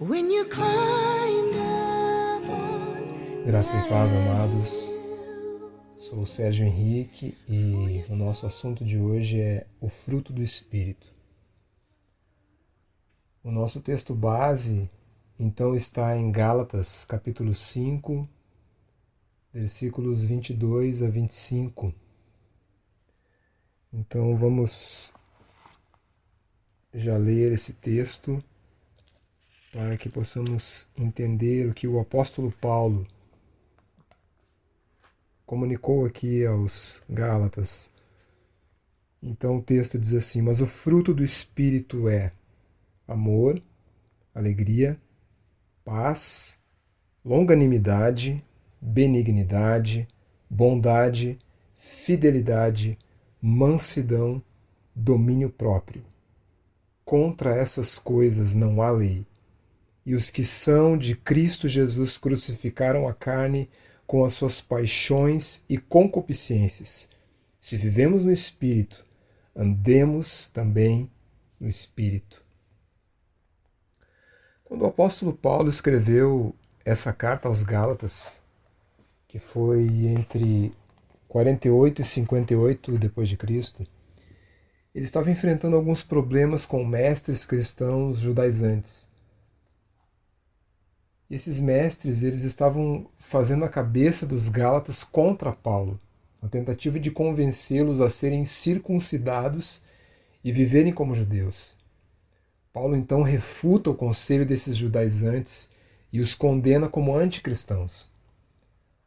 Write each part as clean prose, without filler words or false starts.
when you climbed up on Graça e paz, that amados. hill. Sou o Sérgio Henrique e o nosso assunto de hoje é o fruto do Espírito. O nosso texto base, então, está em Gálatas, capítulo 5, versículos 22 a 25. Então, vamos já ler esse texto para que possamos entender o que o apóstolo Paulo comunicou aqui aos Gálatas. Então o texto diz assim: mas o fruto do Espírito é amor, alegria, paz, longanimidade, benignidade, bondade, fidelidade, mansidão, domínio próprio. Contra essas coisas não há lei. E os que são de Cristo Jesus crucificaram a carne com as suas paixões e concupiscências. Se vivemos no Espírito, andemos também no Espírito. Quando o apóstolo Paulo escreveu essa carta aos Gálatas, que foi entre 48 e 58 depois de Cristo, ele estava enfrentando alguns problemas com mestres cristãos judaizantes. E esses mestres, eles estavam fazendo a cabeça dos Gálatas contra Paulo, na tentativa de convencê-los a serem circuncidados e viverem como judeus. Paulo então refuta o conselho desses judaizantes e os condena como anticristãos.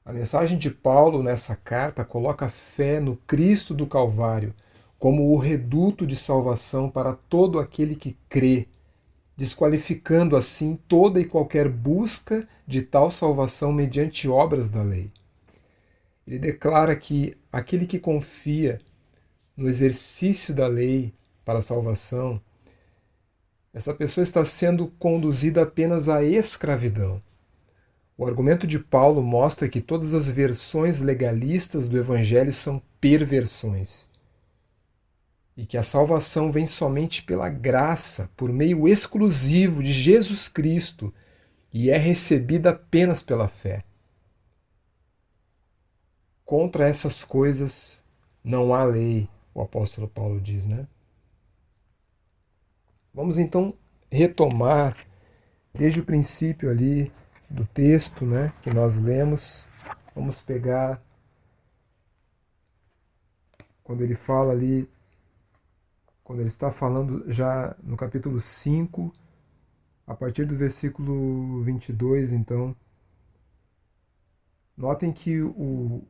A mensagem de Paulo nessa carta coloca a fé no Cristo do Calvário como o reduto de salvação para todo aquele que crê, desqualificando assim toda e qualquer busca de tal salvação mediante obras da lei. Ele declara que aquele que confia no exercício da lei para a salvação, essa pessoa está sendo conduzida apenas à escravidão. O argumento de Paulo mostra que todas as versões legalistas do Evangelho são perversões e que a salvação vem somente pela graça, por meio exclusivo de Jesus Cristo, e é recebida apenas pela fé. Contra essas coisas não há lei, o apóstolo Paulo diz, né? Vamos então retomar desde o princípio ali do texto, né, que nós lemos. Vamos pegar quando ele fala ali, quando ele está falando já no capítulo 5, a partir do versículo 22, então. Notem que o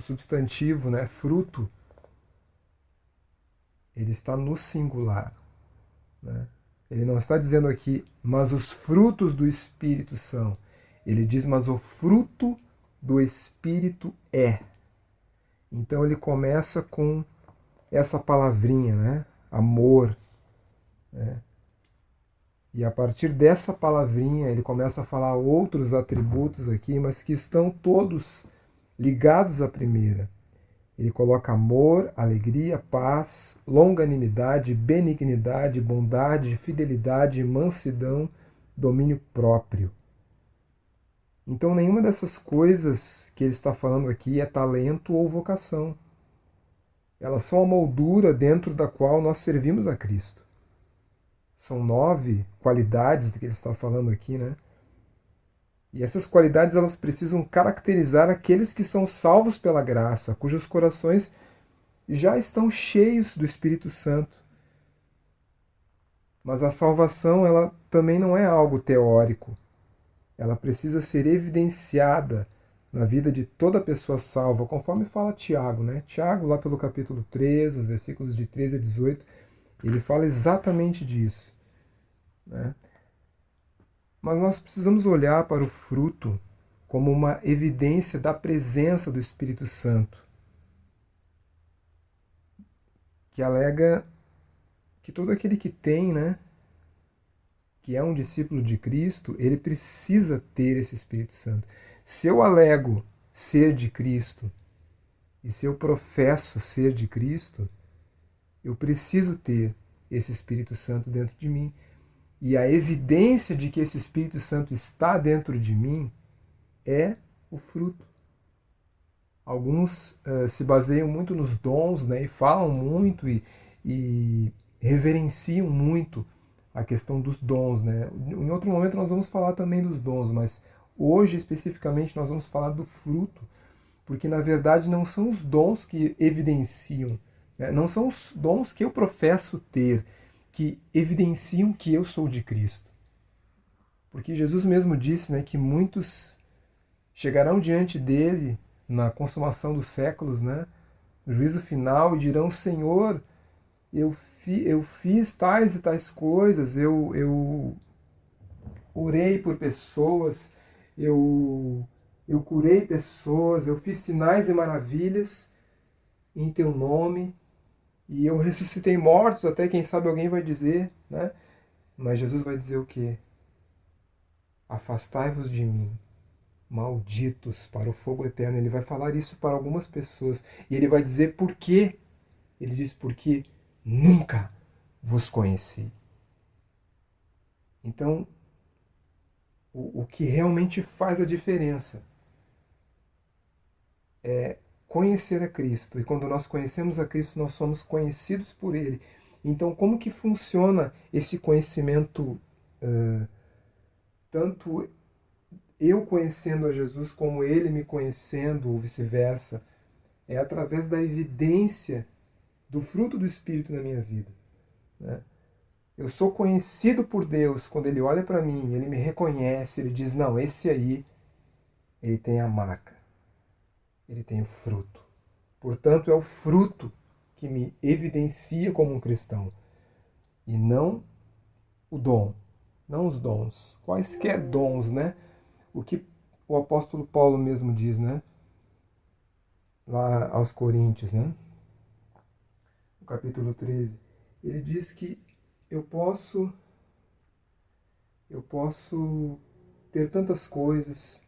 substantivo, né, fruto, ele está no singular, né? Ele não está dizendo aqui, mas os frutos do Espírito são. Ele diz, mas o fruto do Espírito é. Então ele começa com essa palavrinha, né? Amor. Né? E a partir dessa palavrinha ele começa a falar outros atributos aqui, mas que estão todos ligados à primeira. Ele coloca amor, alegria, paz, longanimidade, benignidade, bondade, fidelidade, mansidão, domínio próprio. Então nenhuma dessas coisas que ele está falando aqui é talento ou vocação. Elas são a moldura dentro da qual nós servimos a Cristo. São 9 qualidades que ele está falando aqui, né? E essas qualidades elas precisam caracterizar aqueles que são salvos pela graça, cujos corações já estão cheios do Espírito Santo. Mas a salvação ela também não é algo teórico. Ela precisa ser evidenciada na vida de toda pessoa salva, conforme fala Tiago, né? Tiago, lá pelo capítulo 3, os versículos de 13 a 18, ele fala exatamente disso, né? Mas nós precisamos olhar para o fruto como uma evidência da presença do Espírito Santo, que alega que todo aquele que tem, né, que é um discípulo de Cristo, ele precisa ter esse Espírito Santo. Se eu alego ser de Cristo e se eu professo ser de Cristo, eu preciso ter esse Espírito Santo dentro de mim. E a evidência de que esse Espírito Santo está dentro de mim é o fruto. Alguns se baseiam muito nos dons, né, e falam muito e reverenciam muito a questão dos dons. Né? Em outro momento nós vamos falar também dos dons, mas hoje especificamente nós vamos falar do fruto, porque na verdade não são os dons que evidenciam, né? Não são os dons que eu professo ter, que evidenciam que eu sou de Cristo. Porque Jesus mesmo disse, né, que muitos chegarão diante dele na consumação dos séculos, né, no juízo final, e dirão: Senhor, eu fiz tais e tais coisas, eu orei por pessoas, eu curei pessoas, eu fiz sinais e maravilhas em teu nome, e eu ressuscitei mortos, até quem sabe alguém vai dizer, né? Mas Jesus vai dizer o quê? Afastai-vos de mim, malditos, para o fogo eterno. Ele vai falar isso para algumas pessoas, e ele vai dizer por quê. Ele diz: porque nunca vos conheci. Então, o que realmente faz a diferença é conhecer a Cristo. E quando nós conhecemos a Cristo, nós somos conhecidos por Ele. Então, como que funciona esse conhecimento, tanto eu conhecendo a Jesus como Ele me conhecendo, ou vice-versa? É através da evidência do fruto do Espírito na minha vida, né? Eu sou conhecido por Deus quando Ele olha para mim, Ele me reconhece, Ele diz: não, esse aí, ele tem a marca, ele tem o fruto. Portanto, é o fruto que me evidencia como um cristão, e não o dom, não os dons, quaisquer dons, né? O que o apóstolo Paulo mesmo diz, né? Lá aos Coríntios, né? No capítulo 13, ele diz que eu posso ter tantas coisas,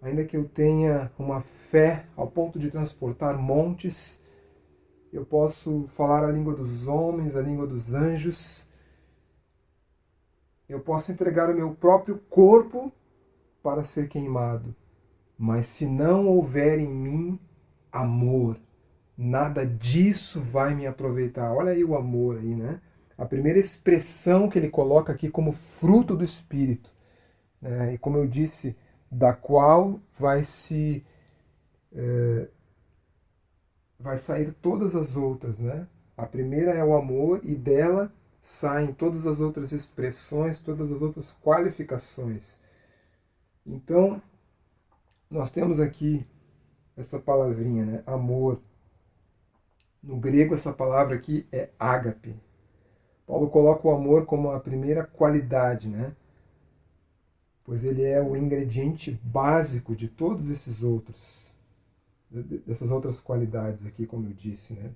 ainda que eu tenha uma fé ao ponto de transportar montes, eu posso falar a língua dos homens, a língua dos anjos, eu posso entregar o meu próprio corpo para ser queimado, mas se não houver em mim amor, nada disso vai me aproveitar. Olha aí o amor aí, né? A primeira expressão que ele coloca aqui como fruto do Espírito, né? E como eu disse, da qual vai sair todas as outras, né? A primeira é o amor, e dela saem todas as outras expressões, todas as outras qualificações. Então, nós temos aqui essa palavrinha, né? Amor. No grego, essa palavra aqui é ágape. Paulo coloca o amor como a primeira qualidade, né? Pois ele é o ingrediente básico de todos esses outros, dessas outras qualidades aqui, como eu disse, né?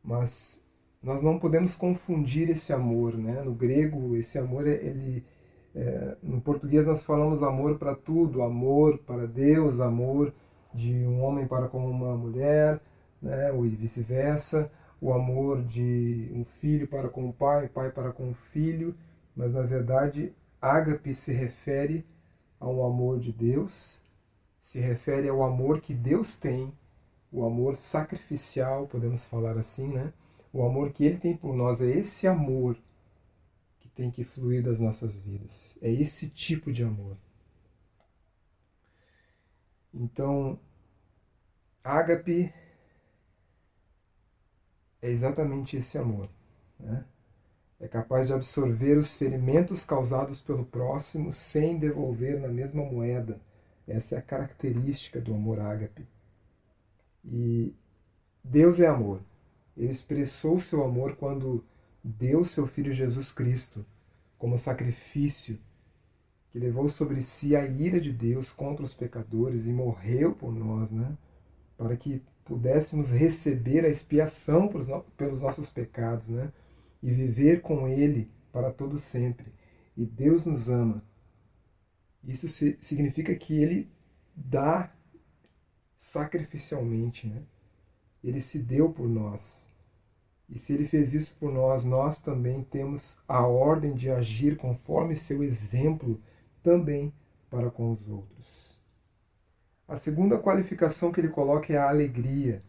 Mas nós não podemos confundir esse amor, né? No grego, esse amor, no português nós falamos amor para tudo, amor para Deus, amor de um homem para com uma mulher, né? Ou vice-versa, o amor de um filho para com o pai, pai para com o filho, mas na verdade ágape se refere ao amor de Deus, se refere ao amor que Deus tem, o amor sacrificial, podemos falar assim, né? O amor que Ele tem por nós, é esse amor que tem que fluir das nossas vidas. É esse tipo de amor. Então, ágape é exatamente esse amor, né? É capaz de absorver os ferimentos causados pelo próximo sem devolver na mesma moeda. Essa é a característica do amor ágape. E Deus é amor. Ele expressou seu amor quando deu seu Filho Jesus Cristo como sacrifício, que levou sobre si a ira de Deus contra os pecadores e morreu por nós, né? Para que pudéssemos receber a expiação pelos nossos pecados, né? E viver com Ele para todo sempre. E Deus nos ama. Isso significa que Ele dá sacrificialmente, né? Ele se deu por nós. E se ele fez isso por nós, nós também temos a ordem de agir conforme seu exemplo também para com os outros. A segunda qualificação que ele coloca é a alegria.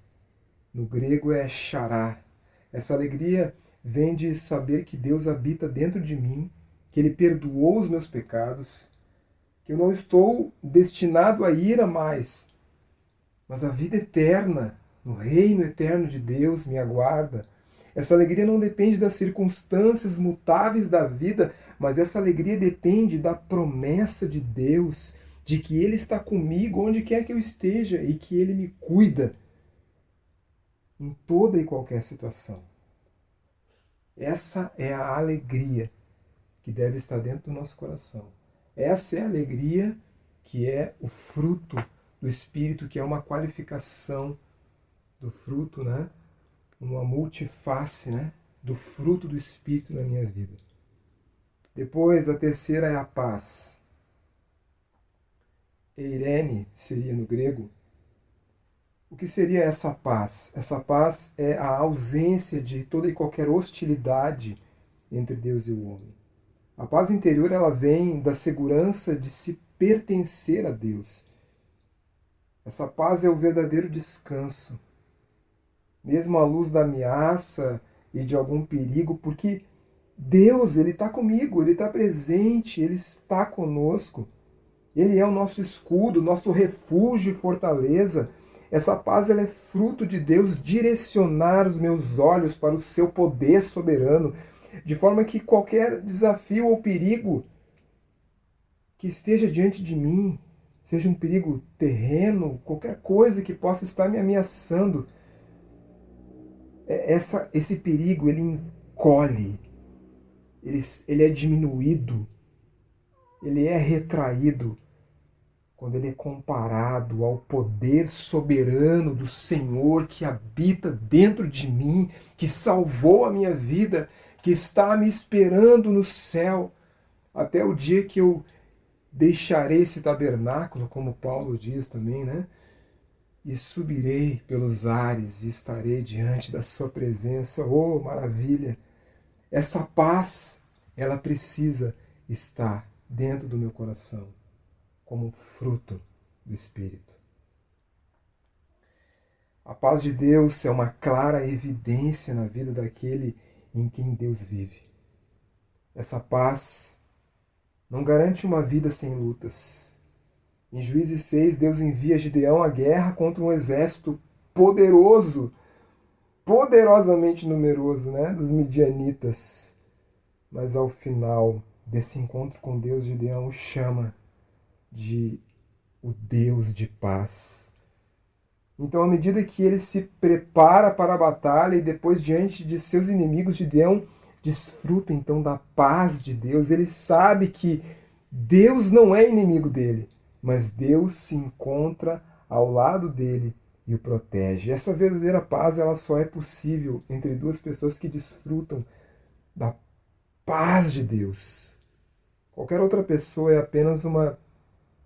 No grego é chará. Essa alegria vem de saber que Deus habita dentro de mim, que ele perdoou os meus pecados, que eu não estou destinado a ira mais, mas a vida eterna, no reino eterno de Deus me aguarda. Essa alegria não depende das circunstâncias mutáveis da vida, mas essa alegria depende da promessa de Deus, de que Ele está comigo onde quer que eu esteja e que Ele me cuida em toda e qualquer situação. Essa é a alegria que deve estar dentro do nosso coração. Essa é a alegria que é o fruto do Espírito, que é uma qualificação do fruto, né? Uma multiface, né? Do fruto do Espírito na minha vida. Depois, a terceira é a paz. Eirene seria no grego. O que seria essa paz? Essa paz é a ausência de toda e qualquer hostilidade entre Deus e o homem. A paz interior ela vem da segurança de se pertencer a Deus. Essa paz é o verdadeiro descanso, mesmo à luz da ameaça e de algum perigo, porque Deus ele está comigo, Ele está presente, Ele está conosco. Ele é o nosso escudo, nosso refúgio e fortaleza. Essa paz ela é fruto de Deus direcionar os meus olhos para o seu poder soberano, de forma que qualquer desafio ou perigo que esteja diante de mim, seja um perigo terreno, qualquer coisa que possa estar me ameaçando, esse perigo ele encolhe, ele é diminuído, ele é retraído quando ele é comparado ao poder soberano do Senhor que habita dentro de mim, que salvou a minha vida, que está me esperando no céu, até o dia que eu deixarei esse tabernáculo, como Paulo diz também, né? E subirei pelos ares e estarei diante da sua presença. Oh, maravilha! Essa paz, ela precisa estar dentro do meu coração, como fruto do Espírito. A paz de Deus é uma clara evidência na vida daquele em quem Deus vive. Essa paz não garante uma vida sem lutas. Em Juízes 6, Deus envia Gideão à guerra contra um exército poderoso, poderosamente numeroso, né, dos midianitas. Mas ao final desse encontro com Deus, Gideão o chama de o Deus de paz. Então, à medida que ele se prepara para a batalha e depois diante de seus inimigos, Gideão desfruta então da paz de Deus. Ele sabe que Deus não é inimigo dele, mas Deus se encontra ao lado dele e o protege. Essa verdadeira paz ela só é possível entre duas pessoas que desfrutam da paz de Deus. Qualquer outra pessoa é apenas uma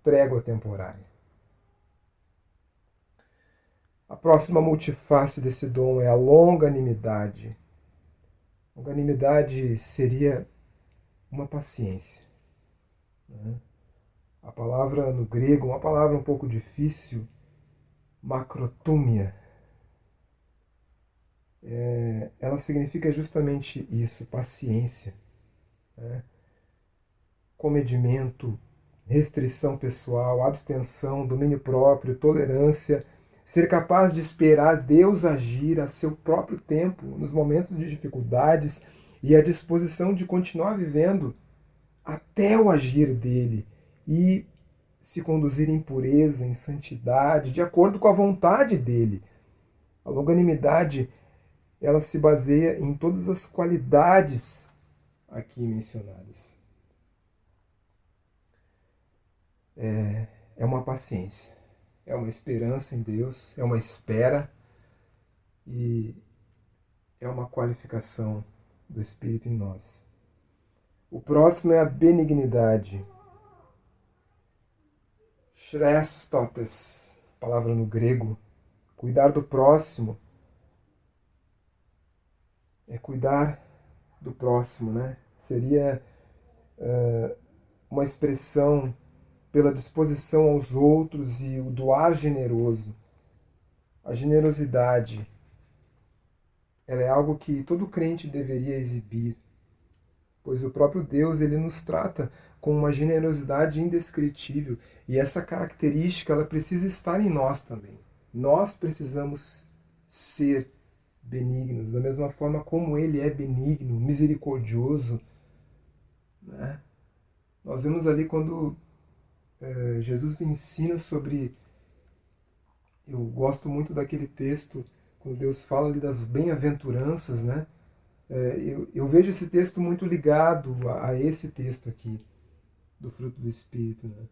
trégua temporária. A próxima multiface desse dom é a longanimidade. Longanimidade seria uma paciência, né? A palavra no grego, uma palavra um pouco difícil, macrotúmia, ela significa justamente isso, paciência, né? Comedimento, restrição pessoal, abstenção, domínio próprio, tolerância, ser capaz de esperar Deus agir a seu próprio tempo, nos momentos de dificuldades, e a disposição de continuar vivendo até o agir dele, e se conduzir em pureza, em santidade, de acordo com a vontade dele. A longanimidade, ela se baseia em todas as qualidades aqui mencionadas. É uma paciência, é uma esperança em Deus, é uma espera e é uma qualificação do Espírito em nós. O próximo é a benignidade. Chrestotes, palavra no grego, cuidar do próximo, é cuidar do próximo, né? Seria uma expressão pela disposição aos outros e o doar generoso. A generosidade, ela é algo que todo crente deveria exibir, pois o próprio Deus ele nos trata com uma generosidade indescritível e essa característica ela precisa estar em nós também. Nós precisamos ser benignos, da mesma forma como Ele é benigno, misericordioso, né? Nós vemos ali quando Jesus ensina sobre... Eu gosto muito daquele texto, quando Deus fala ali das bem-aventuranças, né? Eu vejo esse texto muito ligado a esse texto aqui, do fruto do Espírito, né?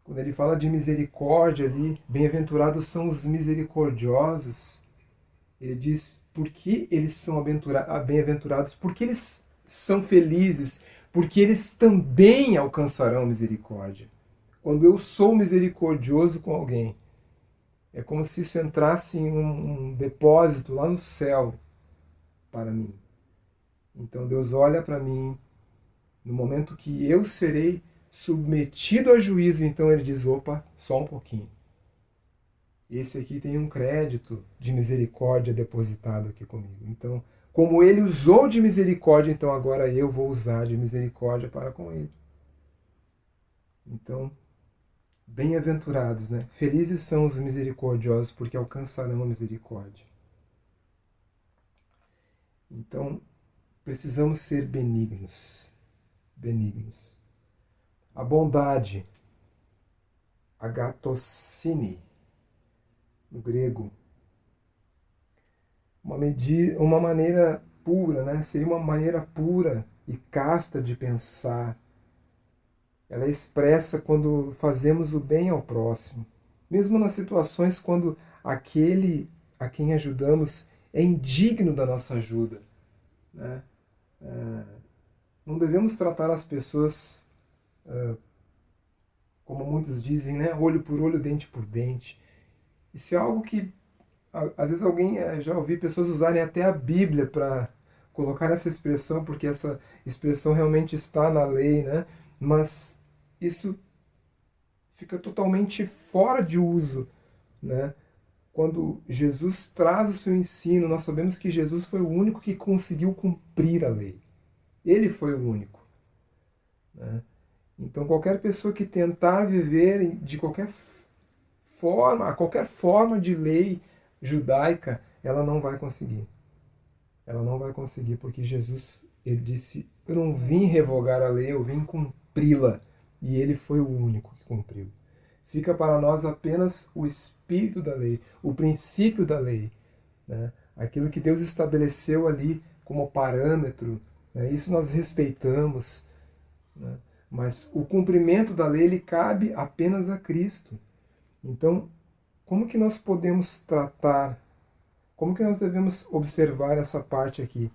Quando ele fala de misericórdia ali, bem-aventurados são os misericordiosos, ele diz por que eles são bem-aventurados, porque eles são felizes, porque eles também alcançarão misericórdia. Quando eu sou misericordioso com alguém, é como se isso entrasse em um depósito lá no céu para mim. Então Deus olha para mim, no momento que eu serei submetido a juízo, então ele diz, opa, só um pouquinho. Esse aqui tem um crédito de misericórdia depositado aqui comigo. Então, como ele usou de misericórdia, então agora eu vou usar de misericórdia para com ele. Então, bem-aventurados, né? Felizes são os misericordiosos, porque alcançarão a misericórdia. Então, precisamos ser benignos. Benignos. A bondade, agatocine, no grego, uma maneira pura, né? Seria uma maneira pura e casta de pensar. Ela é expressa quando fazemos o bem ao próximo, mesmo nas situações quando aquele a quem ajudamos é indigno da nossa ajuda, né? Não devemos tratar as pessoas, como muitos dizem, né? Olho por olho, dente por dente. Isso é algo que, às vezes, já ouvi pessoas usarem até a Bíblia para colocar essa expressão, porque essa expressão realmente está na lei, né? Mas isso fica totalmente fora de uso, né? Quando Jesus traz o seu ensino, nós sabemos que Jesus foi o único que conseguiu cumprir a lei. Ele foi o único, né? Então, qualquer pessoa que tentar viver de qualquer forma de lei judaica, ela não vai conseguir. Ela não vai conseguir, porque Jesus, ele disse, eu não vim revogar a lei, eu vim cumpri-la. E ele foi o único que cumpriu. Fica para nós apenas o espírito da lei, o princípio da lei, né? Aquilo que Deus estabeleceu ali como parâmetro, né? Isso nós respeitamos, né? Mas o cumprimento da lei ele cabe apenas a Cristo. Então, como que nós podemos tratar, como que nós devemos observar essa parte aqui,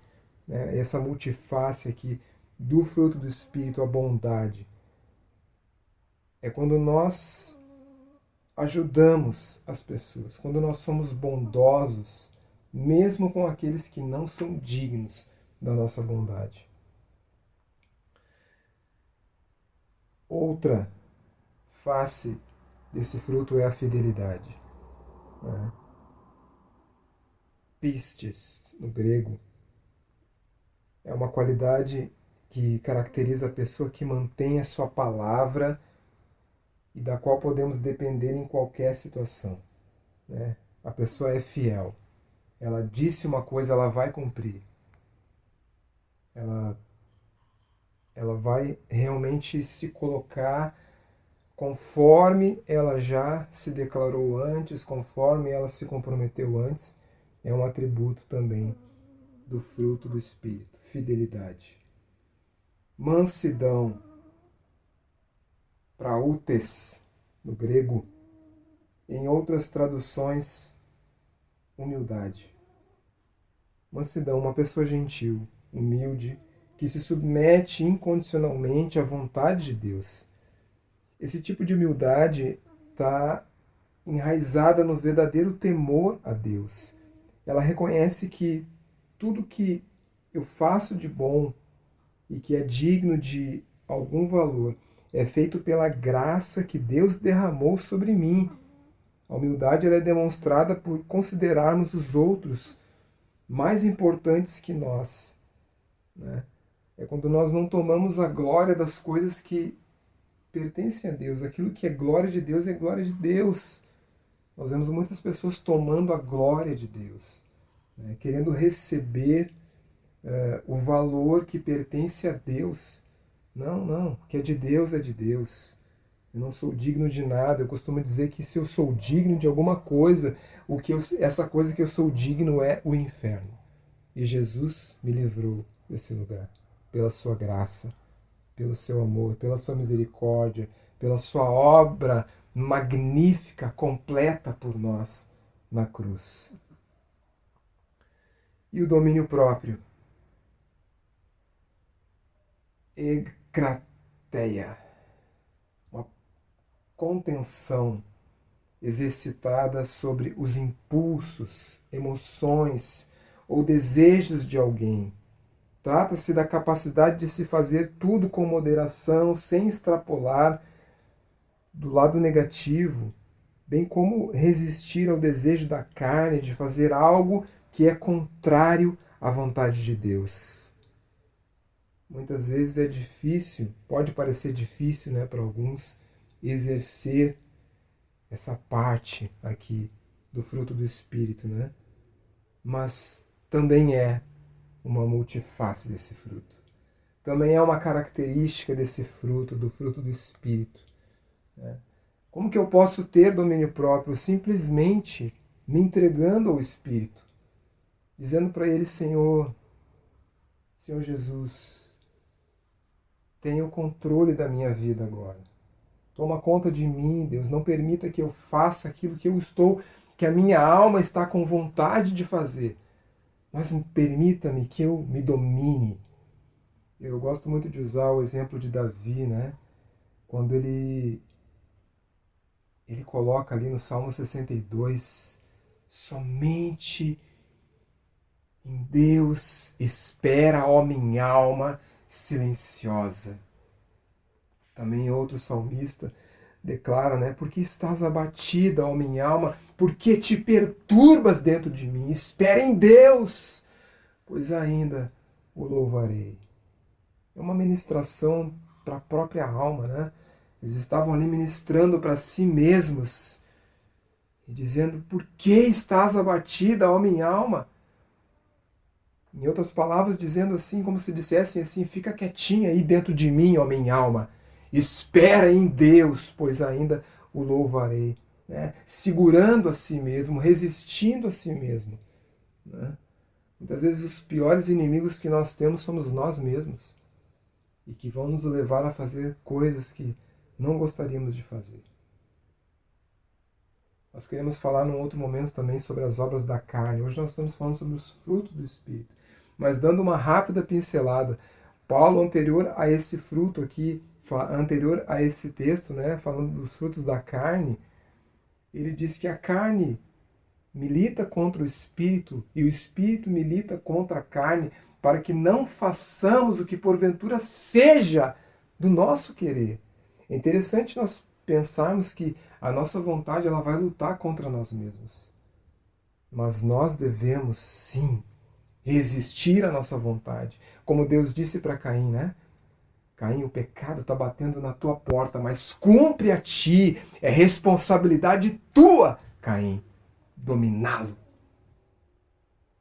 né? Essa multifácie aqui do fruto do Espírito, a bondade? É quando nós ajudamos as pessoas, quando nós somos bondosos, mesmo com aqueles que não são dignos da nossa bondade. Outra face desse fruto é a fidelidade, né? Pistes, no grego, é uma qualidade que caracteriza a pessoa que mantém a sua palavra e da qual podemos depender em qualquer situação, né? A pessoa é fiel. Ela disse uma coisa, ela vai cumprir. Ela vai realmente se colocar conforme ela já se declarou antes, conforme ela se comprometeu antes. É um atributo também do fruto do Espírito, fidelidade. Mansidão, prautes, no grego, em outras traduções, humildade. Mansidão, uma pessoa gentil, humilde, que se submete incondicionalmente à vontade de Deus. Esse tipo de humildade está enraizada no verdadeiro temor a Deus. Ela reconhece que tudo que eu faço de bom e que é digno de algum valor é feito pela graça que Deus derramou sobre mim. A humildade ela é demonstrada por considerarmos os outros mais importantes que nós, né? É quando nós não tomamos a glória das coisas que pertencem a Deus. Aquilo que é glória de Deus é glória de Deus. Nós vemos muitas pessoas tomando a glória de Deus, né? Querendo receber o valor que pertence a Deus. Não, não. O que é de Deus é de Deus. Eu não sou digno de nada. Eu costumo dizer que se eu sou digno de alguma coisa, essa coisa que eu sou digno é o inferno. E Jesus me livrou desse lugar, pela sua graça, pelo seu amor, pela sua misericórdia, pela sua obra magnífica, completa por nós na cruz. E o domínio próprio? Ekrateia, uma contenção exercitada sobre os impulsos, emoções ou desejos de alguém. Trata-se da capacidade de se fazer tudo com moderação, sem extrapolar do lado negativo, bem como resistir ao desejo da carne de fazer algo que é contrário à vontade de Deus. Muitas vezes é difícil, pode parecer difícil, né, para alguns, exercer essa parte aqui do fruto do Espírito, né? Mas também é uma multiface desse fruto. Também é uma característica desse fruto, do fruto do Espírito, né? Como que eu posso ter domínio próprio? Simplesmente me entregando ao Espírito, dizendo para ele, Senhor Jesus, tenha o controle da minha vida agora. Toma conta de mim, Deus. Não permita que eu faça aquilo que a minha alma está com vontade de fazer. Mas permita-me que eu me domine. Eu gosto muito de usar o exemplo de Davi, né? Quando ele coloca ali no Salmo 62, somente em Deus espera, ó minha alma silenciosa. Também outro salmista declara, né? Porque estás abatida, ó minha alma, porque te perturbas dentro de mim? Espera em Deus, pois ainda o louvarei. É uma ministração para a própria alma, né? Eles estavam ali ministrando para si mesmos e dizendo, por que estás abatida, ó minha alma? Em outras palavras, dizendo assim, como se dissessem assim, fica quietinha aí dentro de mim, ó minha alma. Espera em Deus, pois ainda o louvarei. Né? Segurando a si mesmo, resistindo a si mesmo. Né? Muitas vezes os piores inimigos que nós temos somos nós mesmos. E que vão nos levar a fazer coisas que não gostaríamos de fazer. Nós queremos falar num outro momento também sobre as obras da carne. Hoje nós estamos falando sobre os frutos do Espírito. Mas dando uma rápida pincelada, Paulo, anterior a esse fruto aqui, anterior a esse texto, né, falando dos frutos da carne, ele diz que a carne milita contra o Espírito e o Espírito milita contra a carne para que não façamos o que porventura seja do nosso querer. É interessante nós pensarmos que a nossa vontade ela vai lutar contra nós mesmos. Mas nós devemos, sim, resistir à nossa vontade. Como Deus disse para Caim, né? Caim, o pecado está batendo na tua porta, mas cumpre a ti, é responsabilidade tua, Caim, dominá-lo.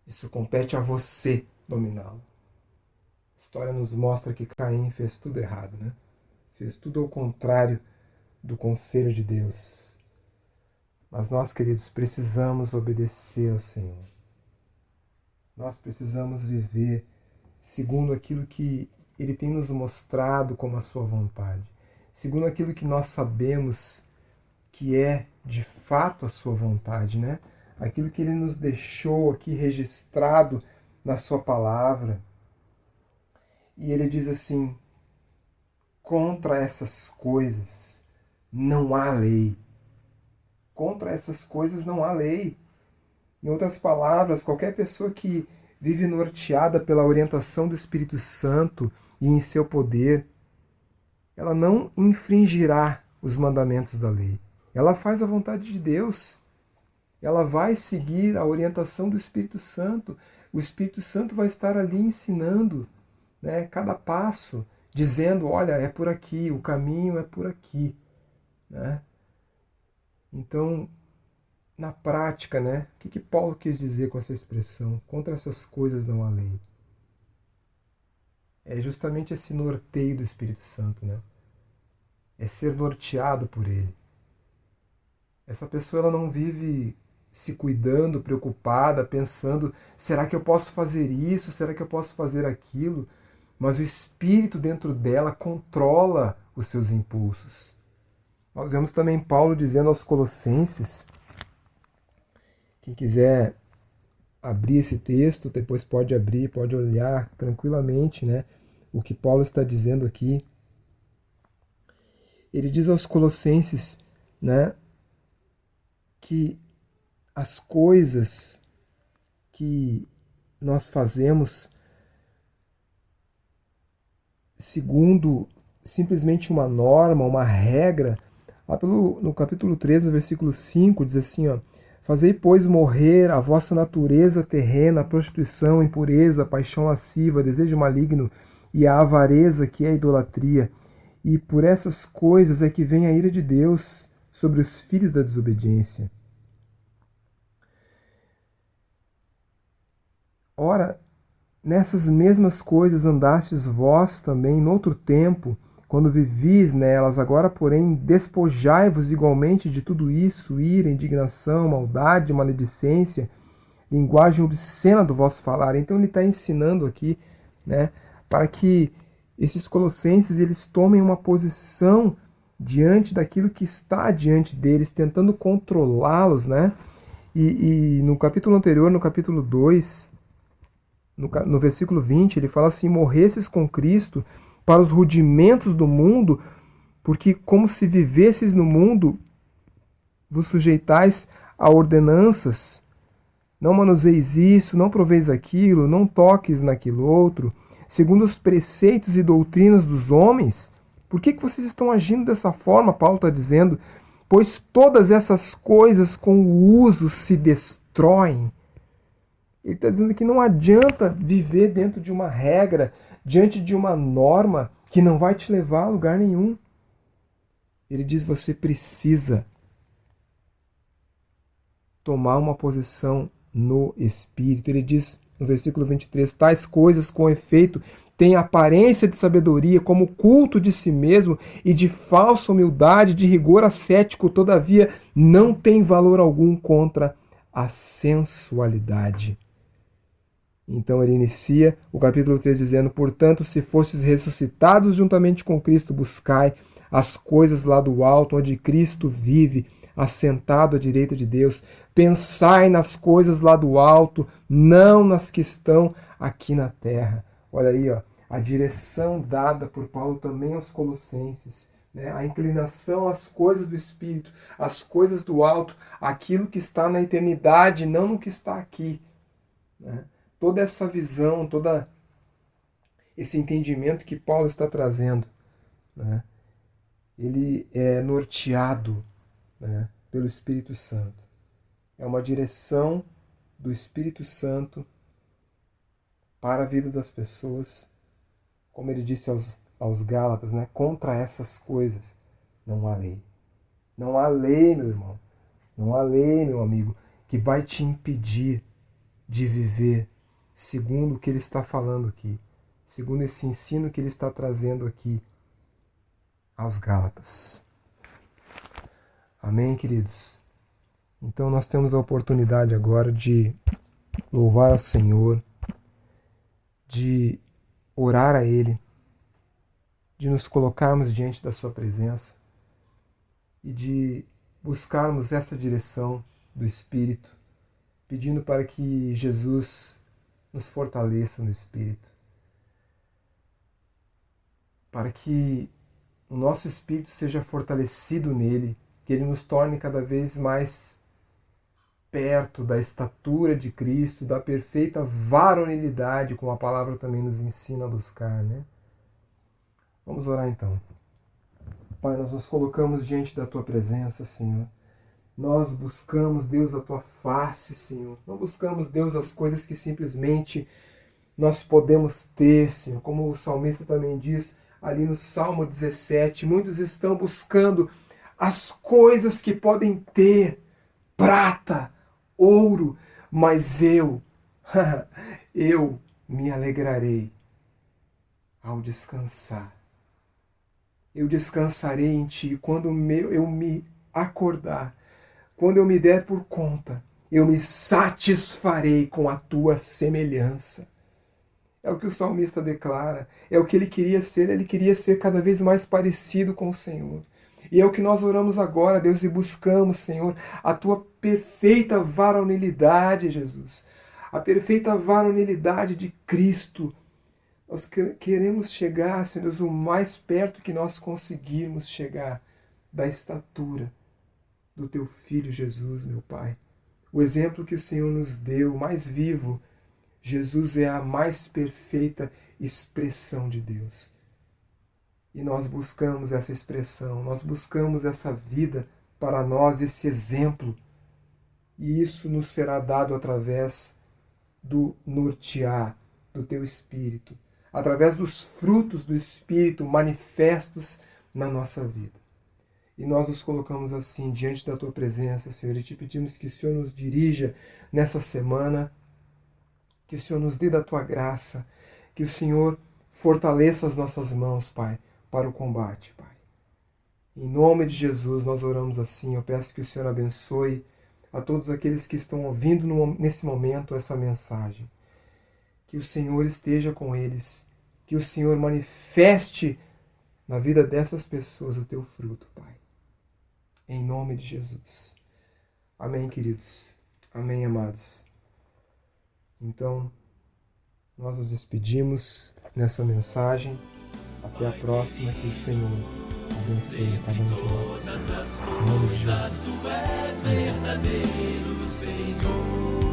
Isso compete a você dominá-lo. A história nos mostra que Caim fez tudo errado, né? Fez tudo ao contrário do conselho de Deus. Mas nós, queridos, precisamos obedecer ao Senhor. Nós precisamos viver segundo aquilo que Ele tem nos mostrado como a sua vontade, segundo aquilo que nós sabemos que é de fato a sua vontade, né? Aquilo que Ele nos deixou aqui registrado na sua palavra. E Ele diz assim, contra essas coisas não há lei. Contra essas coisas não há lei. Em outras palavras, qualquer pessoa que vive norteada pela orientação do Espírito Santo e em seu poder, ela não infringirá os mandamentos da lei. Ela faz a vontade de Deus. Ela vai seguir a orientação do Espírito Santo. O Espírito Santo vai estar ali ensinando, né, cada passo, dizendo, olha, é por aqui, o caminho é por aqui. Né? Então, na prática, né, o que Paulo quis dizer com essa expressão? Contra essas coisas não há lei. É justamente esse norteio do Espírito Santo, né? É ser norteado por ele. Essa pessoa ela não vive se cuidando, preocupada, pensando, será que eu posso fazer isso? Será que eu posso fazer aquilo? Mas o Espírito dentro dela controla os seus impulsos. Nós vemos também Paulo dizendo aos Colossenses, quem quiser abrir esse texto, depois pode abrir, pode olhar tranquilamente, né, o que Paulo está dizendo aqui. Ele diz aos Colossenses, né, que as coisas que nós fazemos segundo simplesmente uma norma, uma regra, lá no capítulo 13, versículo 5, diz assim, ó, fazei, pois, morrer a vossa natureza terrena, a prostituição, a impureza, a paixão lasciva, desejo maligno e a avareza, que é a idolatria. E por essas coisas é que vem a ira de Deus sobre os filhos da desobediência. Ora, nessas mesmas coisas andastes vós também noutro tempo, quando vivis nelas. Agora, porém, despojai-vos igualmente de tudo isso: ira, indignação, maldade, maledicência, linguagem obscena do vosso falar. Então ele está ensinando aqui, né, para que esses colossenses eles tomem uma posição diante daquilo que está diante deles, tentando controlá-los, né? E no capítulo anterior, no capítulo 2, no versículo 20, ele fala assim, morresses com Cristo para os rudimentos do mundo, porque como se vivesses no mundo, vos sujeitais a ordenanças, não manuseis isso, não proveis aquilo, não toques naquilo outro, segundo os preceitos e doutrinas dos homens. Por que vocês estão agindo dessa forma? Paulo está dizendo, pois todas essas coisas com o uso se destroem. Ele está dizendo que não adianta viver dentro de uma regra, diante de uma norma que não vai te levar a lugar nenhum. Ele diz, você precisa tomar uma posição no Espírito. Ele diz no versículo 23, tais coisas com efeito têm aparência de sabedoria, como culto de si mesmo e de falsa humildade, de rigor ascético, todavia não tem valor algum contra a sensualidade. Então ele inicia o capítulo 3 dizendo, portanto, se fostes ressuscitados juntamente com Cristo, buscai as coisas lá do alto, onde Cristo vive, assentado à direita de Deus. Pensai nas coisas lá do alto, não nas que estão aqui na terra. Olha aí, ó, a direção dada por Paulo também aos Colossenses, né? A inclinação às coisas do Espírito, às coisas do alto, aquilo que está na eternidade, não no que está aqui, né? Toda essa visão, todo esse entendimento que Paulo está trazendo, né? Ele é norteado, né, pelo Espírito Santo. É uma direção do Espírito Santo para a vida das pessoas, como ele disse aos Gálatas, né, contra essas coisas não há lei. Não há lei, meu irmão, não há lei, meu amigo, que vai te impedir de viver segundo o que ele está falando aqui, segundo esse ensino que ele está trazendo aqui aos Gálatas. Amém, queridos? Então nós temos a oportunidade agora de louvar ao Senhor, de orar a Ele, de nos colocarmos diante da Sua presença e de buscarmos essa direção do Espírito, pedindo para que Jesus nos fortaleça no Espírito, para que o nosso Espírito seja fortalecido nele, que ele nos torne cada vez mais perto da estatura de Cristo, da perfeita varonilidade, como a palavra também nos ensina a buscar, né? Vamos orar então. Pai, nós nos colocamos diante da Tua presença, Senhor. Nós buscamos, Deus, a Tua face, Senhor. Não buscamos, Deus, as coisas que simplesmente nós podemos ter, Senhor. Como o salmista também diz ali no Salmo 17, muitos estão buscando as coisas que podem ter, prata, ouro, mas eu me alegrarei ao descansar. Eu descansarei em Ti quando eu me acordar, quando eu me der por conta, eu me satisfarei com a Tua semelhança. É o que o salmista declara, é o que ele queria ser cada vez mais parecido com o Senhor. E é o que nós oramos agora, Deus, e buscamos, Senhor, a Tua perfeita varonilidade, Jesus. A perfeita varonilidade de Cristo. Nós queremos chegar, Senhor Deus, o mais perto que nós conseguirmos chegar da estatura do Teu Filho Jesus, meu Pai. O exemplo que o Senhor nos deu, mais vivo, Jesus é a mais perfeita expressão de Deus. E nós buscamos essa expressão, nós buscamos essa vida para nós, esse exemplo. E isso nos será dado através do nortear do Teu Espírito, através dos frutos do Espírito manifestos na nossa vida. E nós nos colocamos assim diante da Tua presença, Senhor, e Te pedimos que o Senhor nos dirija nessa semana, que o Senhor nos dê da Tua graça, que o Senhor fortaleça as nossas mãos, Pai, para o combate, Pai. Em nome de Jesus nós oramos assim. Eu peço que o Senhor abençoe a todos aqueles que estão ouvindo nesse momento essa mensagem. Que o Senhor esteja com eles, que o Senhor manifeste na vida dessas pessoas o Teu fruto, Pai. Em nome de Jesus. Amém, queridos. Amém, amados. Então, nós nos despedimos nessa mensagem. Até a próxima, que o Senhor abençoe cada um de nós. Em nome de Jesus. Tu és verdadeiro, Senhor.